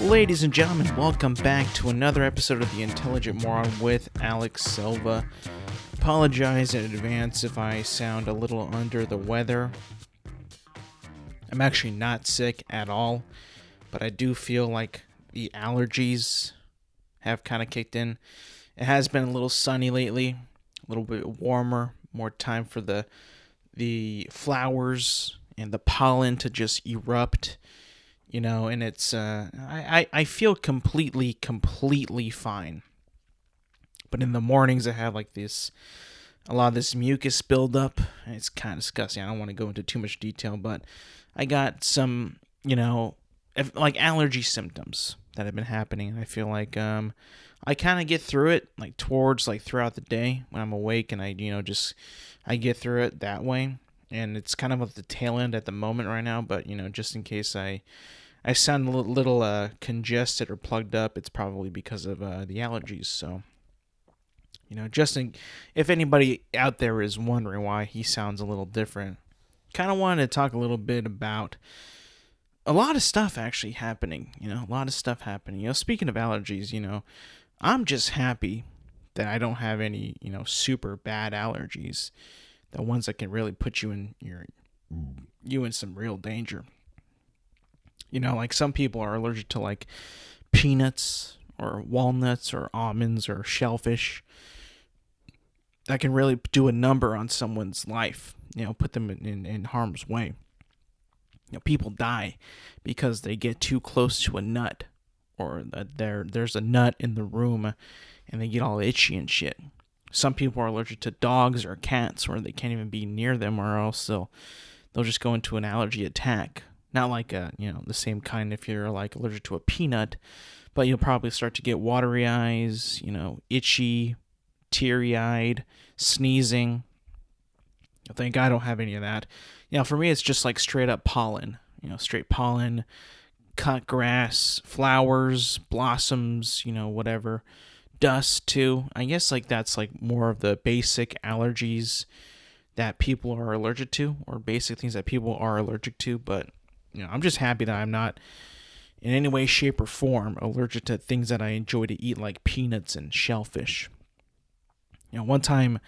Ladies and gentlemen, welcome back to another episode of the Intelligent Moron with Alex Silva. Apologize in advance if I sound a little under the weather. I'm actually not sick at all, but I do feel like the allergies have kind of kicked in. It has been a little sunny lately, a little bit warmer, more time for the flowers and the pollen to just erupt. You know, and it's, I feel completely fine. But in the mornings I have like a lot of this mucus buildup. It's kind of disgusting. I don't want to go into too much detail, but I got some, like allergy symptoms that have been happening. And I feel like, I kind of get through it like throughout the day when I'm awake, and I get through it that way. And it's kind of at the tail end at the moment right now, but, just in case I sound a little congested or plugged up, it's probably because of the allergies. So, if anybody out there is wondering why he sounds a little different, kind of wanted to talk a little bit about a lot of stuff actually happening. Speaking of allergies, I'm just happy that I don't have any, super bad allergies. The ones that can really put you in some real danger. Like some people are allergic to like peanuts or walnuts or almonds or shellfish. That can really do a number on someone's life, put them in harm's way. People die because they get too close to a nut, or there's a nut in the room and they get all itchy and shit. Some people are allergic to dogs or cats, or they can't even be near them, or else they'll just go into an allergy attack. Not like the same kind if you're like allergic to a peanut, but you'll probably start to get watery eyes, itchy, teary-eyed, sneezing. Thank God I don't have any of that. For me it's just like straight up pollen, straight pollen, cut grass, flowers, blossoms, whatever. Dust too. I guess like that's like more of the basic allergies that people are allergic to, or basic things that people are allergic to. But I'm just happy that I'm not in any way, shape, or form allergic to things that I enjoy to eat, like peanuts and shellfish. One time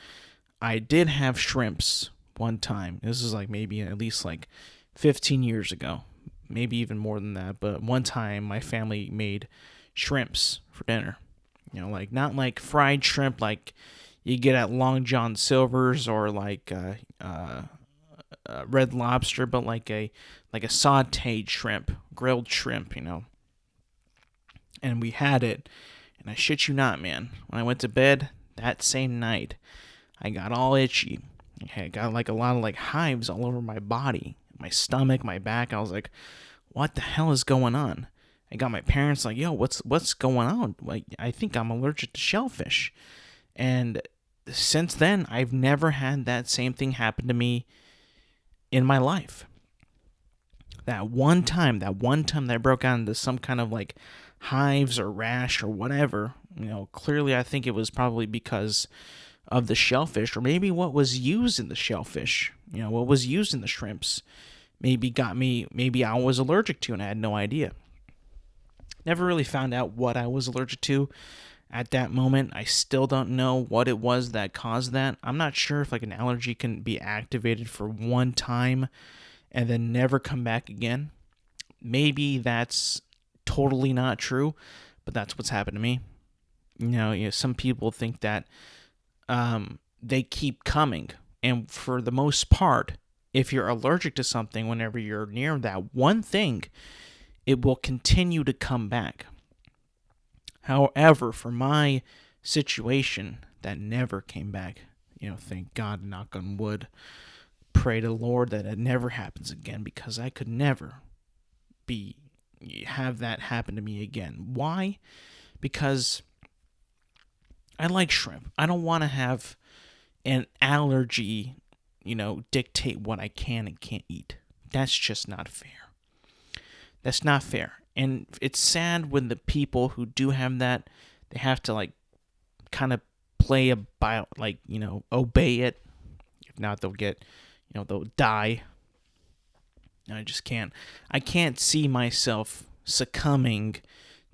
I did have shrimps. One time, this is like maybe at least like 15 years ago, maybe even more than that. But one time my family made shrimps for dinner. Like not like fried shrimp like you get at Long John Silver's or like Red Lobster, but like a sautéed shrimp, grilled shrimp, And we had it, and I shit you not, man. When I went to bed that same night, I got all itchy. I got like a lot of like hives all over my body, my stomach, my back. I was like, what the hell is going on? I got my parents like, yo, what's going on? Like, I think I'm allergic to shellfish. And since then, I've never had that same thing happen to me in my life. That one time that I broke out into some kind of like hives or rash or whatever, clearly I think it was probably because of the shellfish, or maybe what was used in the shellfish, what was used in the shrimps, maybe I was allergic to and I had no idea. Never really found out what I was allergic to at that moment. I still don't know what it was that caused that. I'm not sure if like an allergy can be activated for one time and then never come back again. Maybe that's totally not true, but that's what's happened to me. Some people think that they keep coming, and for the most part, if you're allergic to something, whenever you're near that one thing, it will continue to come back. However, for my situation, that never came back. Thank God, knock on wood. Pray to the Lord that it never happens again, because I could never have that happen to me again. Why? Because I like shrimp. I don't want to have an allergy, dictate what I can and can't eat. That's just not fair. That's not fair. And it's sad when the people who do have that, they have to like kind of play about, like, obey it. If not, they'll get, they'll die. I just can't. I can't see myself succumbing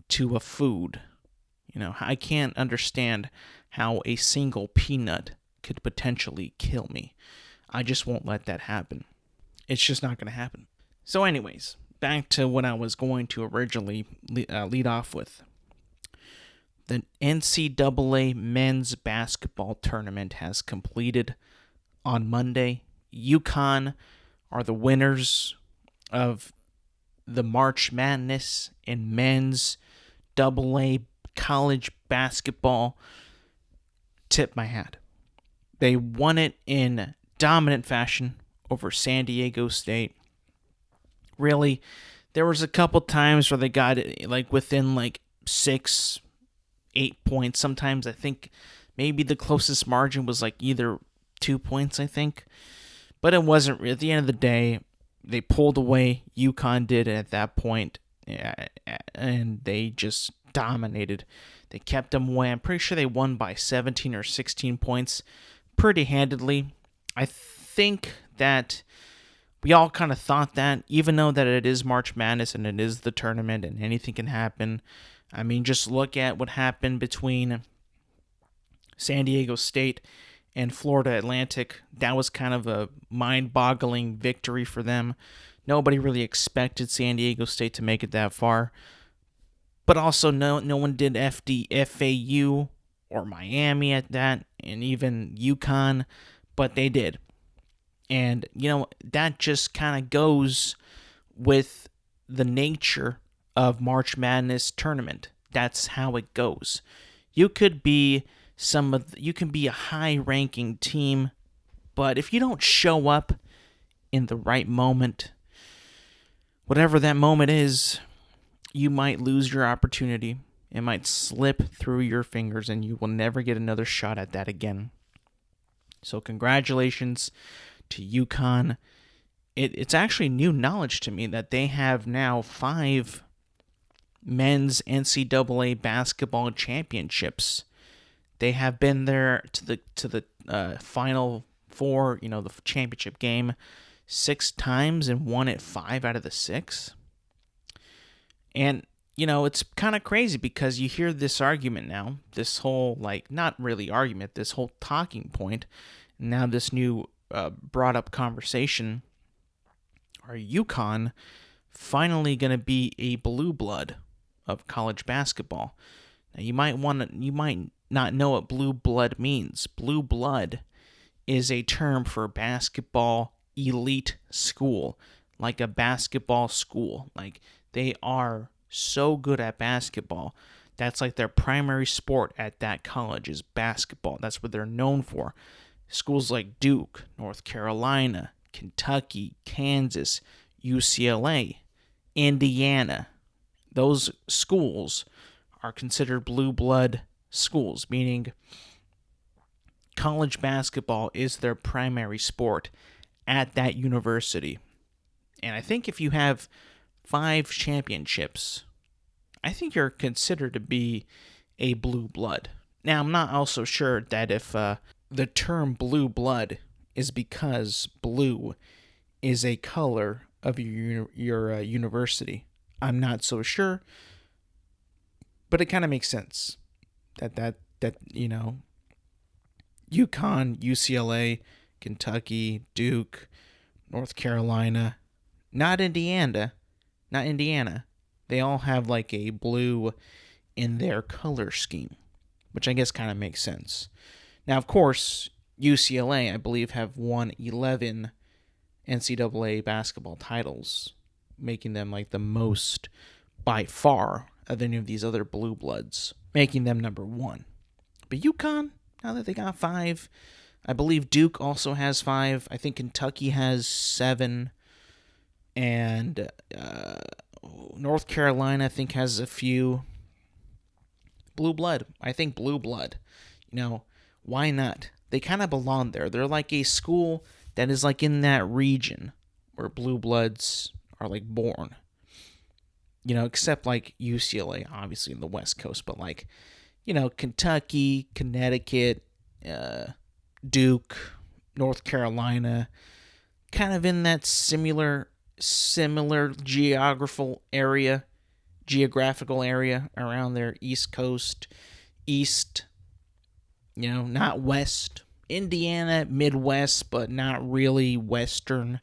to a food. I can't understand how a single peanut could potentially kill me. I just won't let that happen. It's just not going to happen. So anyways, back to what I was going to originally lead off with. The NCAA men's basketball tournament has completed on Monday. UConn are the winners of the March Madness in men's AA college basketball. Tip my hat. They won it in dominant fashion over San Diego State. Really, there was a couple times where they got it like within like 6, 8 points. Sometimes I think maybe the closest margin was like either 2 points, I think. But it wasn't. At the end of the day, they pulled away. UConn did at that point, and they just dominated. They kept them away. I'm pretty sure they won by 17 or 16 points pretty handedly. I think that we all kind of thought that, even though that it is March Madness and it is the tournament and anything can happen. I mean, just look at what happened between San Diego State and Florida Atlantic. That was kind of a mind-boggling victory for them. Nobody really expected San Diego State to make it that far. But also, no one did FAU or Miami at that, and even UConn, but they did. And, that just kind of goes with the nature of March Madness tournament. That's how it goes. You could be you can be a high-ranking team, but if you don't show up in the right moment, whatever that moment is, you might lose your opportunity. It might slip through your fingers, and you will never get another shot at that again. So congratulations to UConn. It's actually new knowledge to me that they have now 5 men's NCAA basketball championships. They have been there to the Final Four, the championship game, 6 times and won it 5 out of the 6. And, it's kind of crazy because you hear this argument now, this whole, not really argument, this whole talking point, now this new brought up conversation. Are UConn finally going to be a blue blood of college basketball? Now, you might not know what blue blood means. Blue blood is a term for basketball elite school, like a basketball school. Like, they are so good at basketball. That's like their primary sport at that college is basketball. That's what they're known for. Schools like Duke, North Carolina, Kentucky, Kansas, UCLA, Indiana, those schools are considered blue blood schools, meaning college basketball is their primary sport at that university. And I think if you have 5 championships, I think you're considered to be a blue blood. Now, I'm not also sure that if the term blue blood is because blue is a color of your university. I'm not so sure, but it kind of makes sense that UConn, UCLA, Kentucky, Duke, North Carolina, not Indiana, they all have like a blue in their color scheme, which I guess kind of makes sense. Now, of course, UCLA, I believe, have won 11 NCAA basketball titles, making them like the most by far of any of these other blue bloods, making them number 1. But UConn, now that they got 5, I believe Duke also has 5. I think Kentucky has 7. And North Carolina, I think, has a few. Blue blood. I think blue blood. Why not? They kind of belong there. They're like a school that is like in that region where blue bloods are like born. Except like UCLA, obviously in the West Coast, but like, Kentucky, Connecticut, Duke, North Carolina, kind of in that similar geographical area around their East Coast, East, not West. Indiana, Midwest, but not really Western.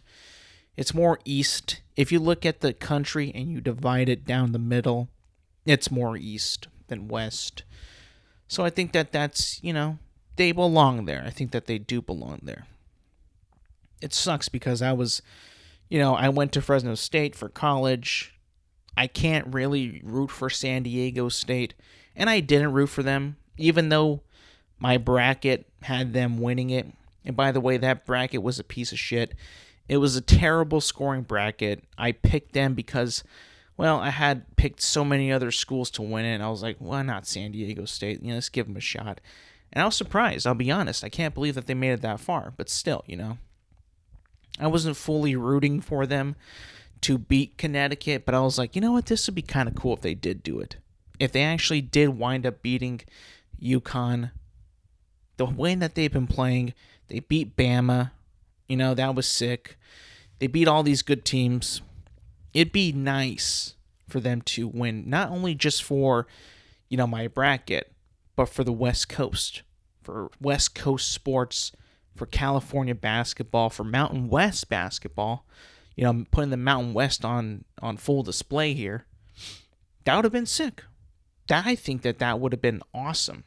It's more East. If you look at the country and you divide it down the middle, it's more East than West. So I think that's, they belong there. I think that they do belong there. It sucks because I went to Fresno State for college. I can't really root for San Diego State, and I didn't root for them, even though my bracket had them winning it. And by the way, that bracket was a piece of shit. It was a terrible scoring bracket. I picked them because, I had picked so many other schools to win it, and I was like, why not San Diego State? Let's give them a shot. And I was surprised, I'll be honest. I can't believe that they made it that far, but still, I wasn't fully rooting for them to beat Connecticut, but I was like, this would be kind of cool if they did do it. If they actually did wind up beating UConn, the way that they've been playing, they beat Bama, that was sick. They beat all these good teams. It'd be nice for them to win, not only just for, my bracket, but for the West Coast, for West Coast sports, for California basketball, for Mountain West basketball. I'm putting the Mountain West on full display here. That would have been sick. I think that would have been awesome.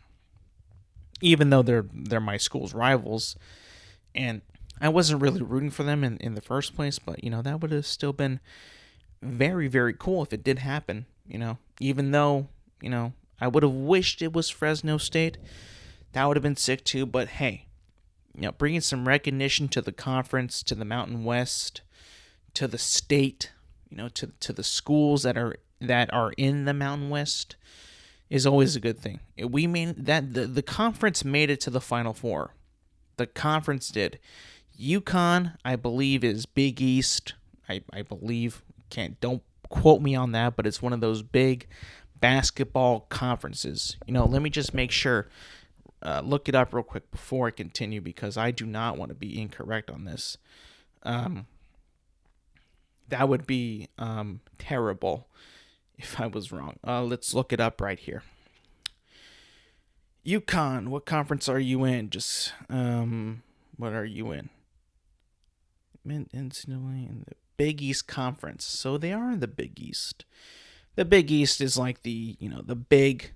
Even though they're my school's rivals, and I wasn't really rooting for them in the first place, but that would have still been very, very cool if it did happen. Even though I would have wished it was Fresno State, that would have been sick too. But hey, bringing some recognition to the conference, to the Mountain West, to the state, to the schools that are in the Mountain West is always a good thing. We mean that the conference made it to the Final Four. The conference did. UConn, I believe, is Big East. I believe. Don't quote me on that, but it's one of those big basketball conferences. Let me just make sure. Look it up real quick before I continue, because I do not want to be incorrect on this. That would be terrible if I was wrong. Let's look it up right here. UConn, what conference are you in? Just, what are you in? NCAA in the Big East Conference. So they are in the Big East. The Big East is like the big,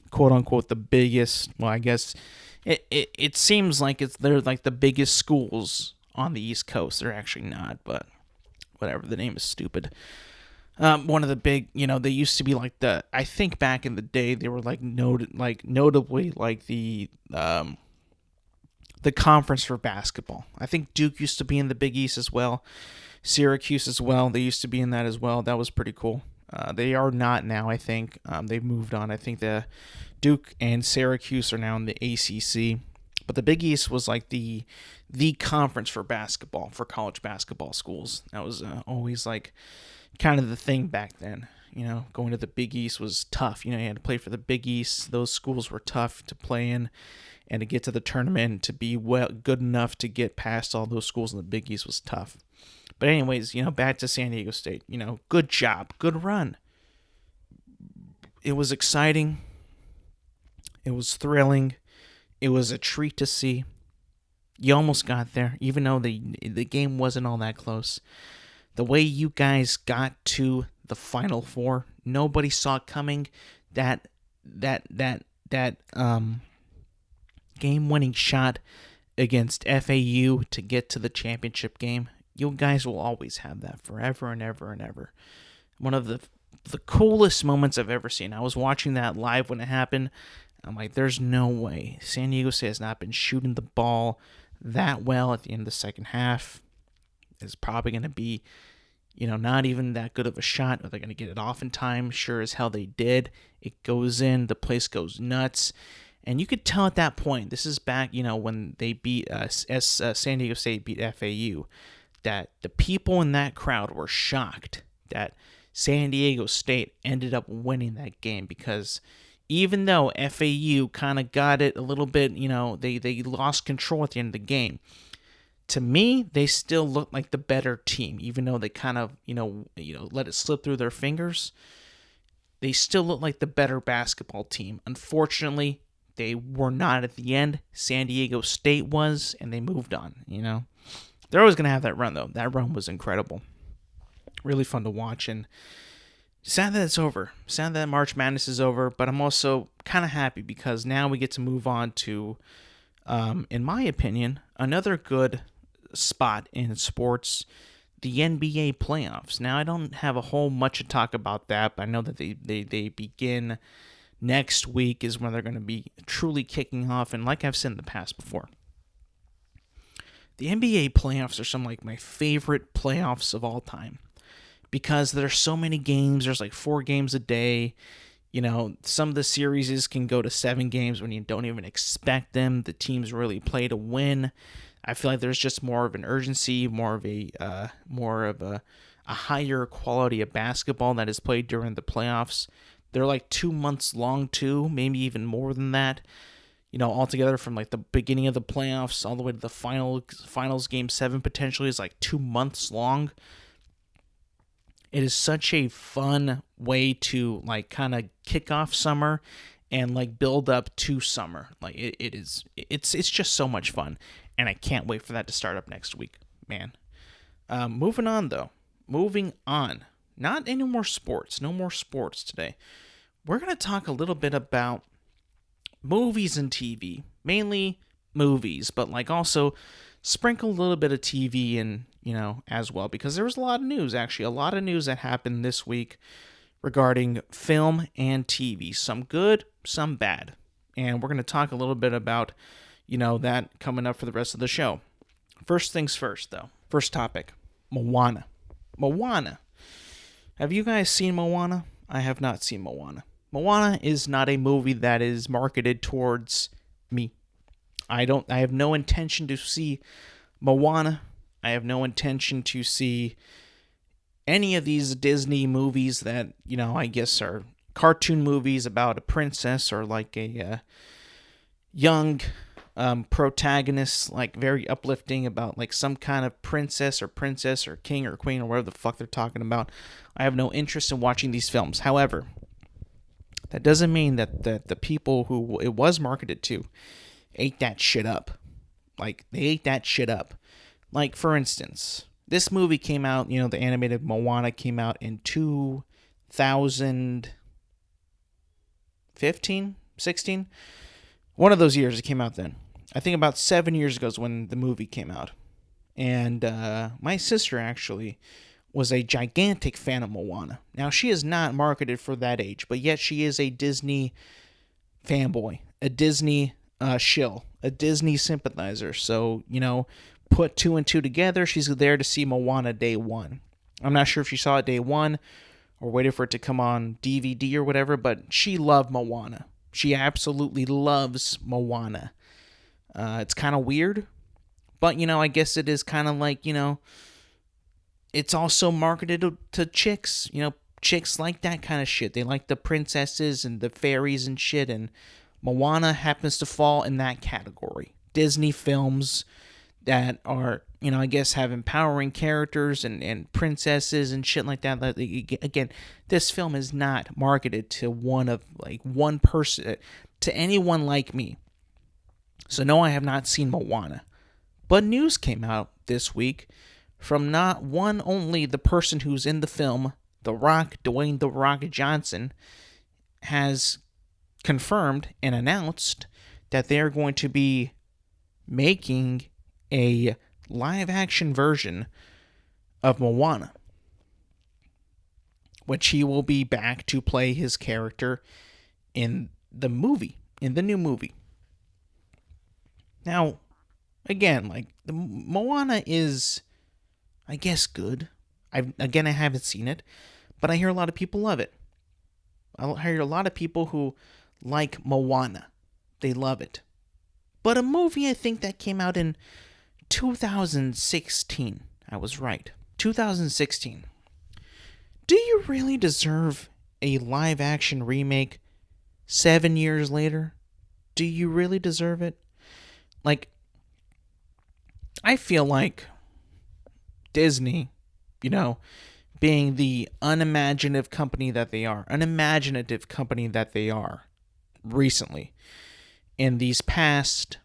quote unquote, the biggest. Well, I guess it seems like they're like the biggest schools on the East Coast. They're actually not, but whatever. The name is stupid. One of the big, they used to be like I think back in the day they were notably like the conference for basketball. I think Duke used to be in the Big East as well. Syracuse as well. They used to be in that as well. That was pretty cool. They are not now, I think. They've moved on. I think the Duke and Syracuse are now in the ACC. But the Big East was like the conference for basketball, for college basketball schools. That was always like kind of the thing back then. Going to the Big East was tough. You had to play for the Big East. Those schools were tough to play in, and to get to the tournament, to be good enough to get past all those schools in the Big East was tough. But anyways, back to San Diego State. Good job, good run. It was exciting. It was thrilling. It was a treat to see. You almost got there, even though the game wasn't all that close. The way you guys got to the Final Four, nobody saw it coming. That game-winning shot against FAU to get to the championship game. You guys will always have that forever and ever and ever. One of the coolest moments I've ever seen. I was watching that live when it happened. I'm like, there's no way. San Diego State has not been shooting the ball that well at the end of the second half. It's probably going to be, not even that good of a shot. Are they going to get it off in time? Sure as hell they did. It goes in. The place goes nuts. And you could tell at that point, this is back, when they beat San Diego State beat FAU, that the people in that crowd were shocked that San Diego State ended up winning that game, because even though FAU kind of got it a little bit, they lost control at the end of the game. To me, they still look like the better team, even though they kind of, let it slip through their fingers. They still look like the better basketball team. Unfortunately, they were not at the end. San Diego State was, and they moved on, They're always going to have that run, though. That run was incredible. Really fun to watch, and sad that it's over. Sad that March Madness is over, but I'm also kind of happy because now we get to move on to, in my opinion, another good spot in sports, the NBA playoffs. Now, I don't have a whole much to talk about that, but I know that they begin next week is when they're going to be truly kicking off, and like I've said in the past before, the NBA playoffs are some like my favorite playoffs of all time because there's so many games. There's like 4 games a day. Some of the series can go to 7 games when you don't even expect them. The teams really play to win. I feel like there's just more of an urgency, more of a higher quality of basketball that is played during the playoffs. They're like 2 months long too, maybe even more than that. Altogether from like the beginning of the playoffs all the way to the finals game 7 potentially is like 2 months long. It is such a fun way to like kind of kick off summer and like build up to summer. Like it's just so much fun, and I can't wait for that to start up next week, man. Moving on. Not any more sports. No more sports today. We're going to talk a little bit about movies and TV. Mainly movies, but like also sprinkle a little bit of TV in, as well. Because there was a lot of news, actually. A lot of news that happened this week regarding film and TV. Some good, some bad. And we're going to talk a little bit about, that coming up for the rest of the show. First things first, though. First topic. Moana. Have you guys seen Moana? I have not seen Moana. Moana is not a movie that is marketed towards me. I have no intention to see Moana. I have no intention to see any of these Disney movies that, I guess are cartoon movies about a princess or like a young protagonist, like very uplifting about like some kind of princess or king or queen or whatever the fuck they're talking about. I have no interest in watching these films. However, that doesn't mean that the people who it was marketed to ate that shit up. Like, they ate that shit up. Like, for instance, this movie came out, the animated Moana came out in 2015, 16? One of those years it came out then. I think about 7 years ago is when the movie came out. And my sister actually was a gigantic fan of Moana. Now, she is not marketed for that age, but yet she is a Disney fanboy, a Disney shill, a Disney sympathizer. So, put 2 and 2 together, she's there to see Moana day one. I'm not sure if she saw it day one or waited for it to come on DVD or whatever, but she loved Moana. She absolutely loves Moana. It's kind of weird, but, I guess it is kind of like, it's also marketed to chicks. Chicks like that kind of shit. They like the princesses and the fairies and shit, and Moana happens to fall in that category. Disney films that are, I guess have empowering characters and princesses and shit like that. Again, this film is not marketed to one person, to anyone like me. So no, I have not seen Moana. But news came out this week from not one only the person who's in the film, The Rock, Dwayne The Rock Johnson, has confirmed and announced that they're going to be making a live-action version of Moana, which he will be back to play his character in the new movie. Now, again, like, the Moana is, I guess, good. I haven't seen it, but I hear a lot of people love it. I hear a lot of people who like Moana. They love it. But a movie, I think, that came out in 2016. I was right. 2016. Do you really deserve a live-action remake 7 years later, do you really deserve it? Like, I feel like Disney, being the unimaginative company that they are, recently, in these past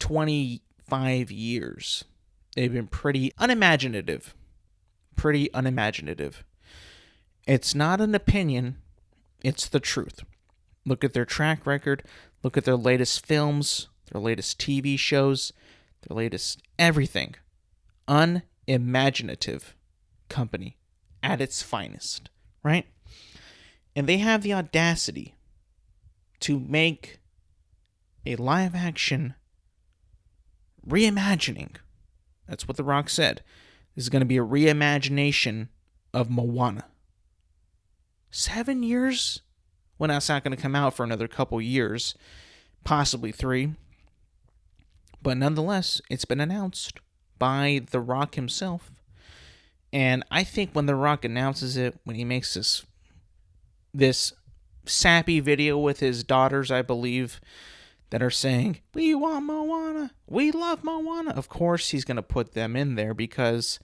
25 years, they've been pretty unimaginative. It's not an opinion, it's the truth. Look at their track record, look at their latest films, their latest TV shows, their latest everything. Unimaginative company at its finest, right? And they have the audacity to make a live action reimagining. That's what The Rock said. This is going to be a reimagination of Moana. 7 years? Well, that's not going to come out for another couple years, possibly 3. But nonetheless, it's been announced by The Rock himself. And I think when The Rock announces it, when he makes this sappy video with his daughters, I believe, that are saying, "We want Moana. We love Moana." Of course, he's going to put them in there because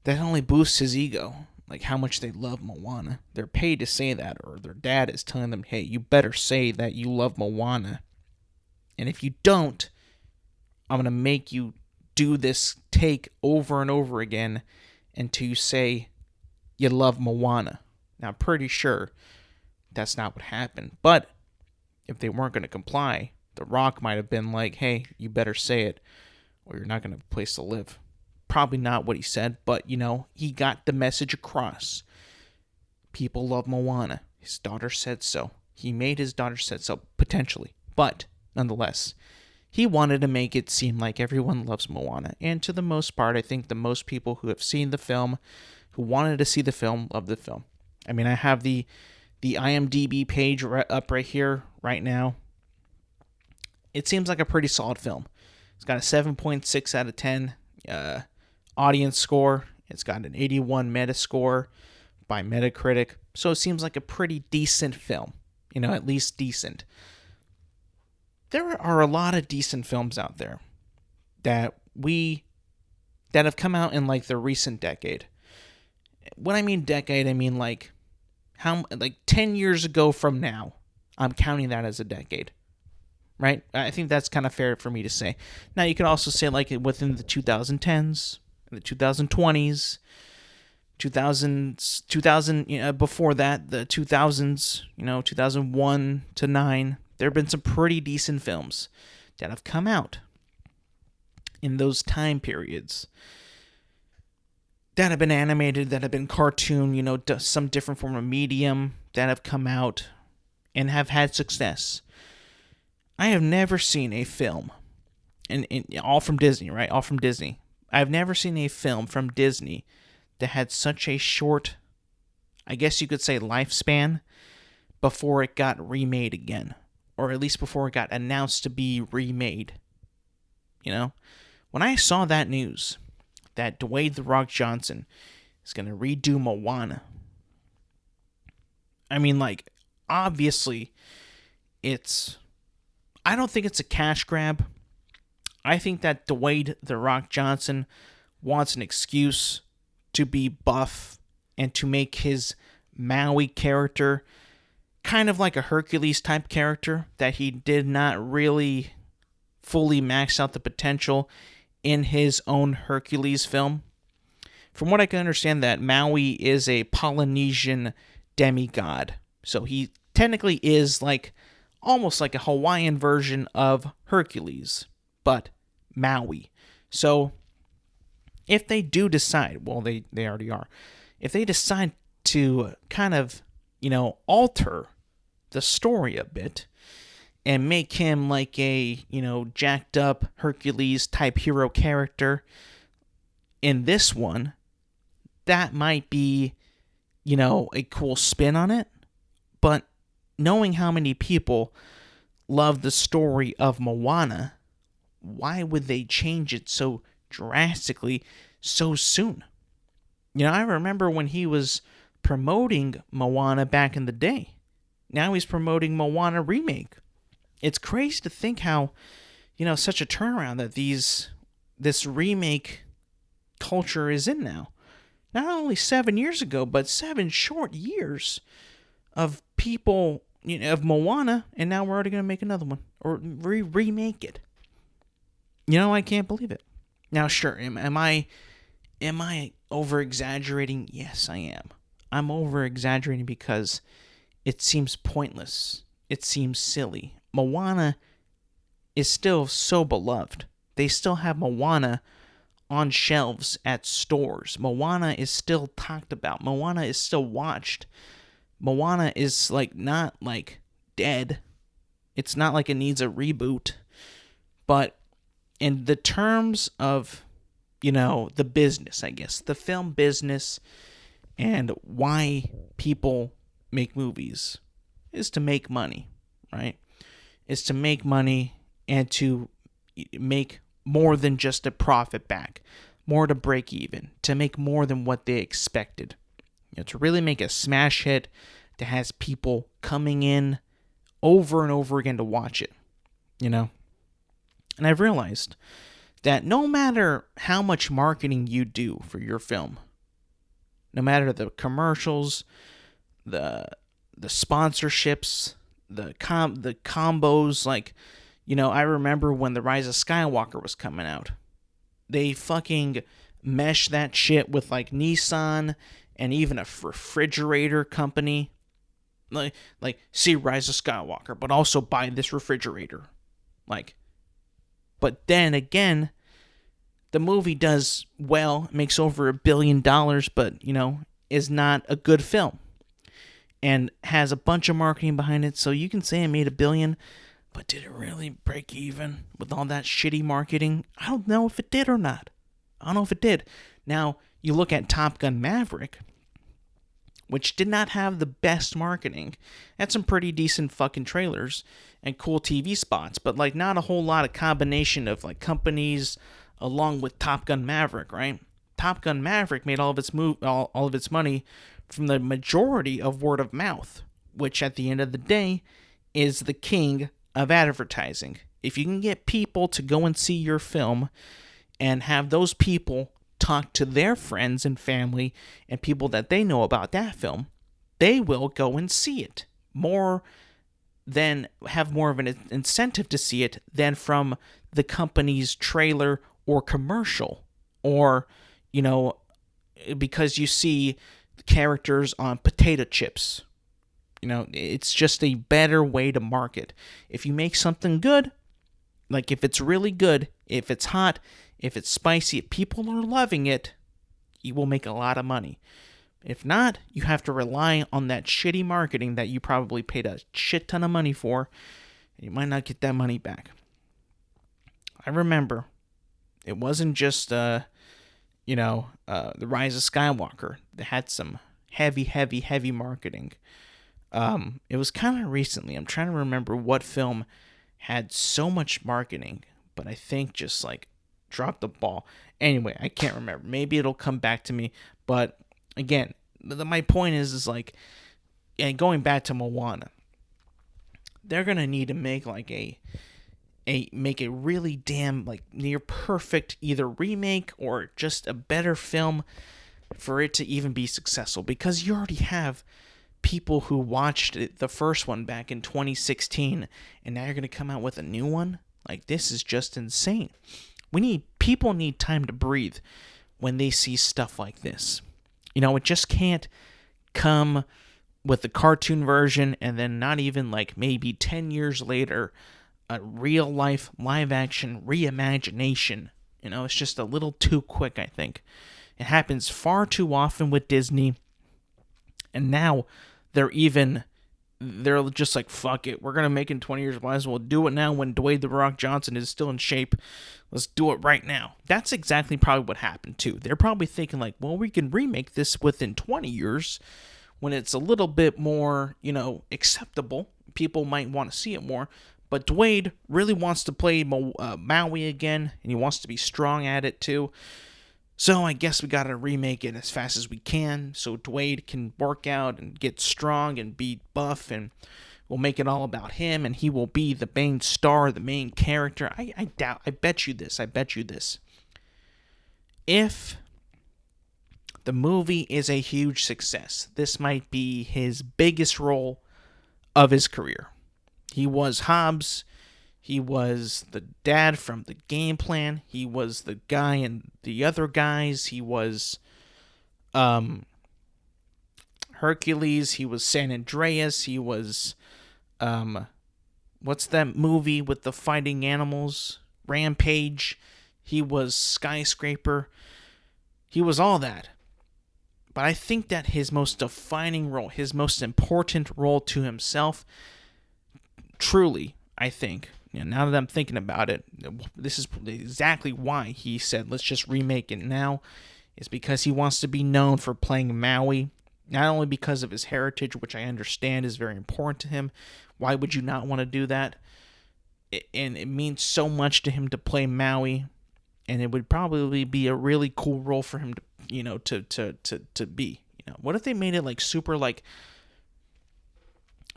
that only boosts his ego. Like how much they love Moana. They're paid to say that, or their dad is telling them, "Hey, you better say that you love Moana. And if you don't, I'm going to make you do this take over and over again until you say you love Moana." Now, I'm pretty sure that's not what happened. But if they weren't going to comply, The Rock might have been like, "Hey, you better say it or you're not going to have a place to live." Probably not what he said, but, he got the message across. People love Moana. His daughter said so. He made his daughter said so, potentially. But, nonetheless, he wanted to make it seem like everyone loves Moana. And to the most part, I think the most people who have seen the film, who wanted to see the film, love the film. I mean, I have the IMDb page up right here, right now. It seems like a pretty solid film. It's got a 7.6 out of 10 audience score. It's got an 81 Metascore by Metacritic. So it seems like a pretty decent film. At least decent. There are a lot of decent films out there that have come out in like the recent decade. When I mean decade, I mean like 10 years ago from now. I'm counting that as a decade. Right? I think that's kind of fair for me to say. Now, you could also say like within the 2010s, the 2020s, 2000, before that, the 2000s, 2001 to 9. There have been some pretty decent films that have come out in those time periods that have been animated, that have been cartoon, some different form of medium that have come out and have had success. I have never seen a film, and all from Disney, right? All from Disney. I've never seen a film from Disney that had such a short, I guess you could say, lifespan before it got remade again. Or at least before it got announced to be remade. When I saw that news, that Dwayne "The Rock" Johnson is going to redo Moana, I mean, like, obviously, I don't think it's a cash grab. I think that Dwayne "The Rock" Johnson wants an excuse to be buff and to make his Maui character kind of like a Hercules type character, that he did not really fully max out the potential in his own Hercules film. From what I can understand, that Maui is a Polynesian demigod. So he technically is almost like a Hawaiian version of Hercules, but Maui. So if they do decide, well, they already are, if they decide to kind of, alter the story a bit and make him like a, jacked up Hercules type hero character in this one, that might be, a cool spin on it. But knowing how many people love the story of Moana, why would they change it so drastically so soon? I remember when he was promoting Moana back in the day, Now he's promoting Moana remake. It's crazy to think how, such a turnaround that this remake culture is in now. Not only 7 years ago, but 7 short years of people, of Moana, and now we're already going to make another one or remake it. I can't believe it. Now, sure, am I over exaggerating? Yes, I am. I'm over exaggerating because it seems pointless. It seems silly. Moana is still so beloved. They still have Moana on shelves at stores. Moana is still talked about. Moana is still watched. Moana is not dead. It's not like it needs a reboot. But in the terms of, the business, I guess, the film business and why people make movies is to make money, right? Is to make money and to make more than just a profit back, more to break even, to make more than what they expected. To really make a smash hit that has people coming in over and over again to watch it, And I've realized that no matter how much marketing you do for your film, no matter the commercials, the sponsorships, the combos, I remember when The Rise of Skywalker was coming out. They fucking meshed that shit with Nissan and even a refrigerator company. See Rise of Skywalker, but also buy this refrigerator. But then again, the movie does well, makes over $1 billion, but, is not a good film. And has a bunch of marketing behind it, so you can say it made $1 billion, but did it really break even with all that shitty marketing? I don't know if it did or not. I don't know if it did. Now, you look at Top Gun Maverick, which did not have the best marketing. Had some pretty decent fucking trailers and cool TV spots, but not a whole lot of combination of companies along with Top Gun Maverick, right? Top Gun Maverick made all of its money from the majority of word of mouth, which at the end of the day is the king of advertising. If you can get people to go and see your film and have those people talk to their friends and family and people that they know about that film, they will go and see it have more of an incentive to see it than from the company's trailer or commercial, or because you see characters on potato chips. It's just a better way to market. If you make something good, if it's really good, if it's hot, if it's spicy, if people are loving it, you will make a lot of money. If not, you have to rely on that shitty marketing that you probably paid a shit ton of money for, and you might not get that money back. I remember it wasn't just The Rise of Skywalker that had some heavy marketing. It was kind of recently. I'm trying to remember what film had so much marketing, but I think just dropped the ball. Anyway, I can't remember. Maybe it'll come back to me. But again, my point is and going back to Moana, they're gonna need to make make a really damn near perfect either remake or just a better film for it to even be successful, because you already have people who watched the first one back in 2016 and now you're going to come out with a new one. This is just insane. People need time to breathe when they see stuff like this. It just can't come with the cartoon version and then not even maybe 10 years later a real life live action reimagination. It's just a little too quick, I think. It happens far too often with Disney. And now they're just fuck it. We're going to make it in 20 years. Might as well do it now when Dwayne "The Rock" Johnson is still in shape. Let's do it right now. That's exactly probably what happened too. They're probably thinking well, we can remake this within 20 years when it's a little bit more, acceptable. People might want to see it more. But Dwayne really wants to play Maui again, and he wants to be strong at it too. So I guess we gotta remake it as fast as we can so Dwayne can work out and get strong and be buff, and we'll make it all about him, and he will be the main star, the main character. I bet you this. If the movie is a huge success, this might be his biggest role of his career. He was Hobbs. He was the dad from the game plan. He was the guy and the other guys. He was Hercules. He was San Andreas. He was what's that movie with the fighting animals? Rampage. He was Skyscraper. He was all that. But I think that his most defining role, his most important role to himself, truly, I think, now that I'm thinking about it, this is exactly why he said, let's just remake it now, is because he wants to be known for playing Maui, not only because of his heritage, which I understand is very important to him. Why would you not want to do that? And it means so much to him to play Maui, and it would probably be a really cool role for him to be. What if they made it like super like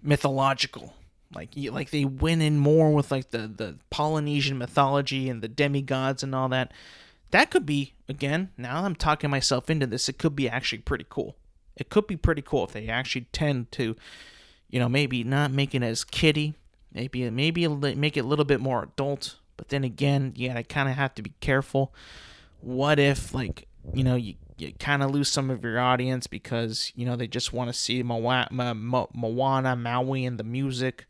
mythological? Like they went in more with like the Polynesian mythology and the demigods and all that. That could be, again, now I'm talking myself into this, it could be actually pretty cool. It could be pretty cool if they actually tend to, maybe not make it as kiddie, maybe make it a little bit more adult. But then again, I kind of have to be careful. What if, like, you kind of lose some of your audience because, they just want to see Moana, Maui, and the music.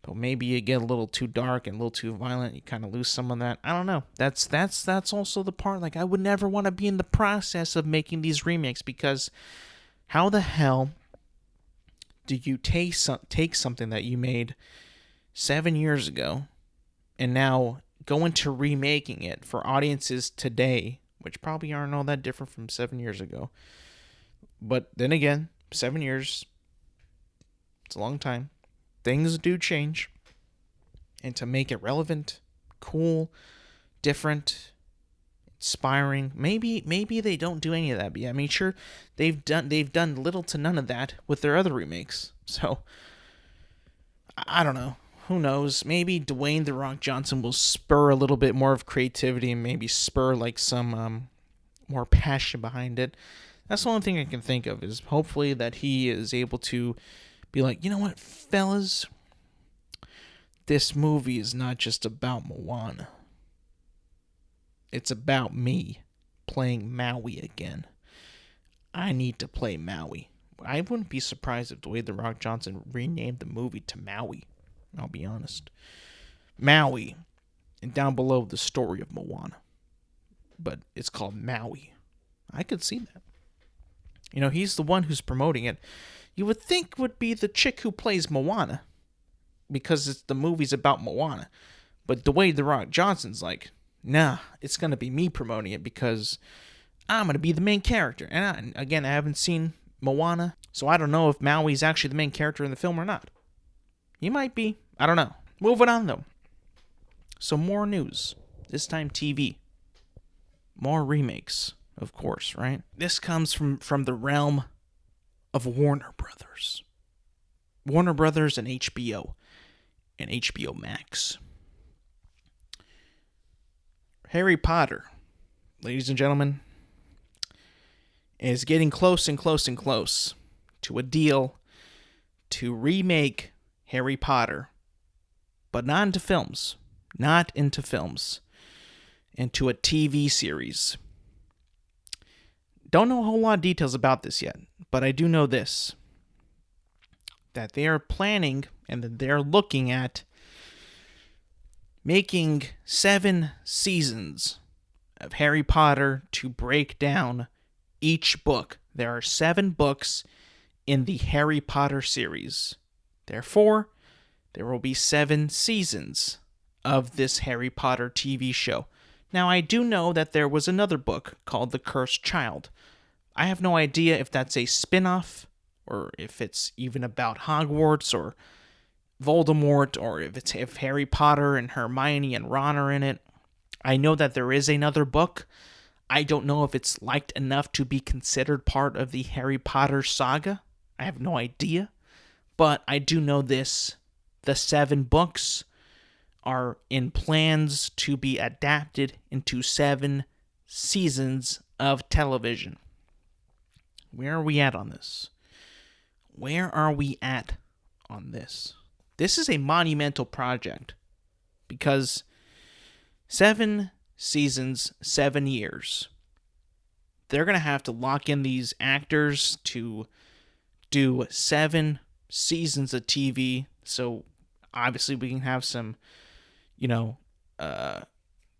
But maybe you get a little too dark and a little too violent. You kind of lose some of that. I don't know. That's also the part. Like, I would never want to be in the process of making these remakes, because how the hell do you take something that you made 7 years ago and now go into remaking it for audiences today, which probably aren't all that different from 7 years ago. But then again, 7 years, it's a long time. Things do change. And to make it relevant, cool, different, inspiring, maybe they don't do any of that. But I mean, sure, they've done little to none of that with their other remakes. So I don't know. Who knows? Maybe Dwayne "The Rock" Johnson will spur a little bit more of creativity and maybe spur like some more passion behind it. That's the only thing I can think of, is hopefully that he is able to be like, you know what, fellas? This movie is not just about Moana. It's about me playing Maui again. I need to play Maui. I wouldn't be surprised if Dwayne "The Rock" Johnson renamed the movie to Maui. I'll be honest. Maui. And down below, the story of Moana. But it's called Maui. I could see that. He's the one who's promoting it. You would think would be the chick who plays Moana, because the movie's about Moana. But Dwayne "The Rock" Johnson's like, nah, it's going to be me promoting it because I'm going to be the main character. And again, I haven't seen Moana, so I don't know if Maui's actually the main character in the film or not. He might be. I don't know. Moving on, though. So more news. This time TV. More remakes, of course, right? This comes from the realm of Warner Brothers. Warner Brothers and HBO. And HBO Max. Harry Potter, ladies and gentlemen, is getting close and close and close to a deal to remake Harry Potter, but not into films, into a TV series. Don't know a whole lot of details about this yet, but I do know this, that they are planning and that they're looking at making 7 seasons of Harry Potter to break down each book. There are 7 books in the Harry Potter series. Therefore, there will be 7 seasons of this Harry Potter TV show. Now, I do know that there was another book called The Cursed Child. I have no idea if that's a spin-off, or if it's even about Hogwarts, or Voldemort, or if Harry Potter and Hermione and Ron are in it. I know that there is another book. I don't know if it's liked enough to be considered part of the Harry Potter saga. I have no idea. But I do know this. The 7 books are in plans to be adapted into 7 seasons of television. Where are we at on this? Where are we at on this? This is a monumental project because 7 seasons, 7 years. They're going to have to lock in these actors to do 7 seasons of TV. So obviously we can have some,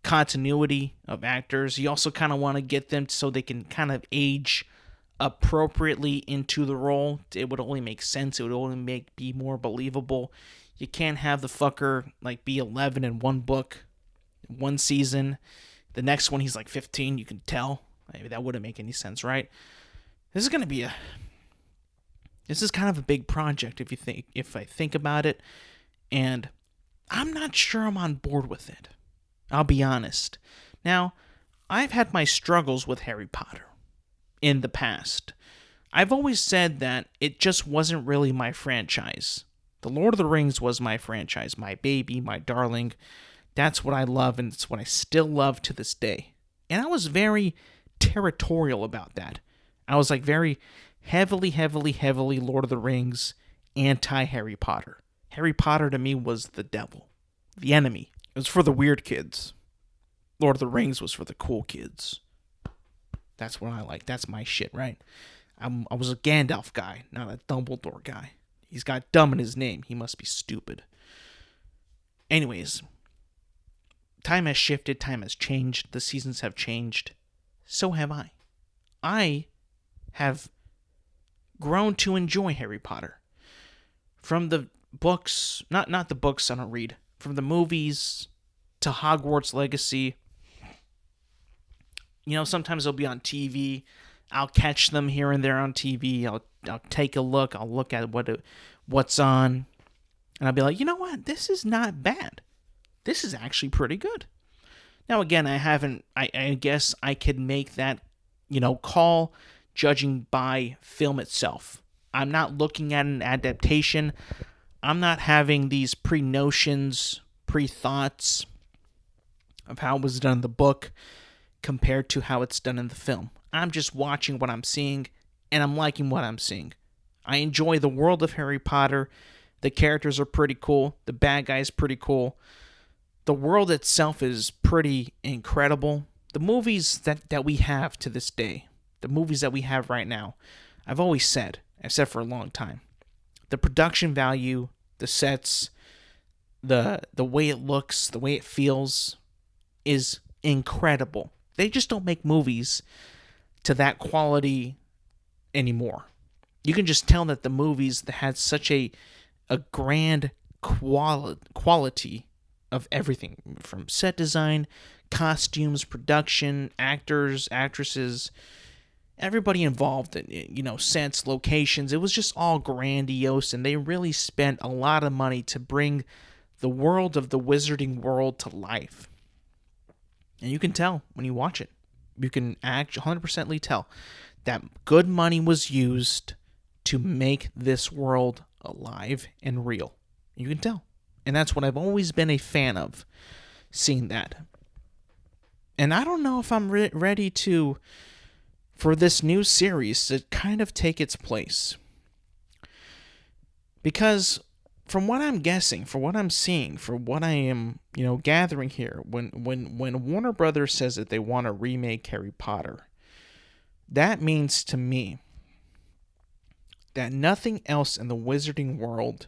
continuity of actors. You also kind of want to get them so they can kind of age appropriately into the role. It would only make sense. It would only be more believable. You can't have the fucker be 11 in one book, one season. The next one he's 15. You can tell. Maybe that wouldn't make any sense, right? This is kind of a big project if I think about it, and I'm not sure I'm on board with it. I'll be honest. Now, I've had my struggles with Harry Potter in the past. I've always said that it just wasn't really my franchise. The Lord of the Rings was my franchise, my baby, my darling. That's what I love, and it's what I still love to this day. And I was very territorial about that. I was very heavily Lord of the Rings, anti-Harry Potter. Harry Potter to me was the devil, the enemy. It was for the weird kids. Lord of the Rings was for the cool kids. That's what I like. That's my shit, right? I was a Gandalf guy, not a Dumbledore guy. He's got dumb in his name. He must be stupid. Anyways, time has shifted. Time has changed. The seasons have changed. So have I. I have grown to enjoy Harry Potter. From the books, not the books I don't read, from the movies to Hogwarts Legacy. Sometimes they'll be on TV. I'll catch them here and there on TV. I'll take a look. I'll look at what's on. And I'll be like, you know what? This is not bad. This is actually pretty good. Now, again, I guess I could make that, call judging by film itself. I'm not looking at an adaptation. I'm not having these pre-notions, pre-thoughts of how it was done in the book compared to how it's done in the film. I'm just watching what I'm seeing, and I'm liking what I'm seeing. I enjoy the world of Harry Potter. The characters are pretty cool. The bad guy's pretty cool. The world itself is pretty incredible. The movies that we have to this day, the movies that we have right now, I've always said, I've said for a long time, the production value, the sets, the way it looks, the way it feels is incredible. They just don't make movies to that quality anymore. You can just tell that the movies that had such a grand quality of everything from set design, costumes, production, actors, actresses, everybody involved in, sets, locations. It was just all grandiose, and they really spent a lot of money to bring the world of the Wizarding World to life. And you can tell when you watch it. You can 100% tell that good money was used to make this world alive and real. You can tell. And that's what I've always been a fan of, seeing that. And I don't know if I'm ready for this new series to kind of take its place. Because from what I'm guessing, for what I'm seeing, for what I am, gathering here, when Warner Brothers says that they want to remake Harry Potter, that means to me that nothing else in the Wizarding world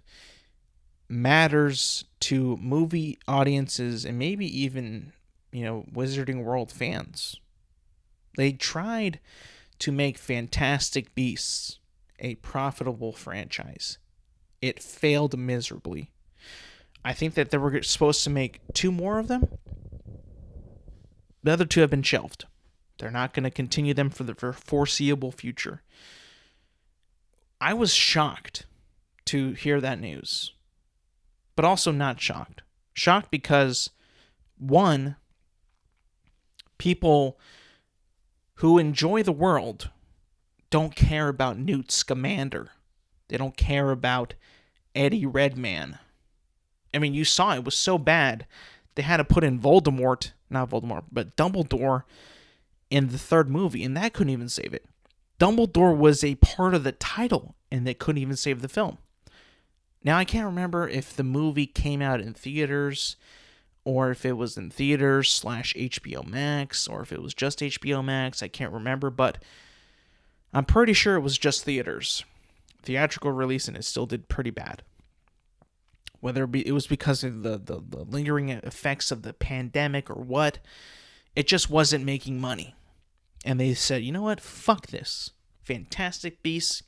matters to movie audiences and maybe even, Wizarding World fans. They tried to make Fantastic Beasts a profitable franchise. It failed miserably. I think that they were supposed to make 2 more of them. The other 2 have been shelved. They're not going to continue them for the foreseeable future. I was shocked to hear that news, but also not shocked. Shocked because, one, people who enjoy the world don't care about Newt Scamander. They don't care about Eddie Redmayne. I mean, you saw it was so bad, they had to put in Dumbledore in the third movie, and that couldn't even save it. Dumbledore was a part of the title, and they couldn't even save the film. Now, I can't remember if the movie came out in theaters, or if it was in theaters / HBO Max, or if it was just HBO Max. I can't remember, but I'm pretty sure it was just theaters. Theatrical release, and it still did pretty bad. Whether it was because of the lingering effects of the pandemic or what, it just wasn't making money. And they said, you know what? Fuck this. Fantastic Beasts,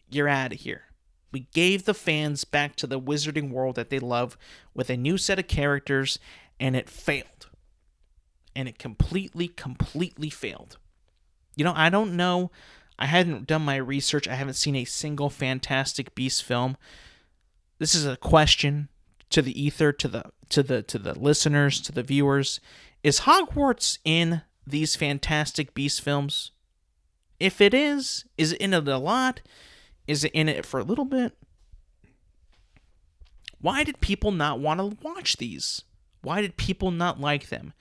you're out of here. We gave the fans back to the wizarding world that they love with a new set of characters, and it failed. And it completely failed. You know, I don't know. I hadn't done my research. I haven't seen a single Fantastic Beasts film. This is a question to the ether, to the listeners, to the viewers. Is Hogwarts in these Fantastic Beasts films? If it is it in it a lot? Is it in it for a little bit? Why did people not want to watch these? Why did people not like them?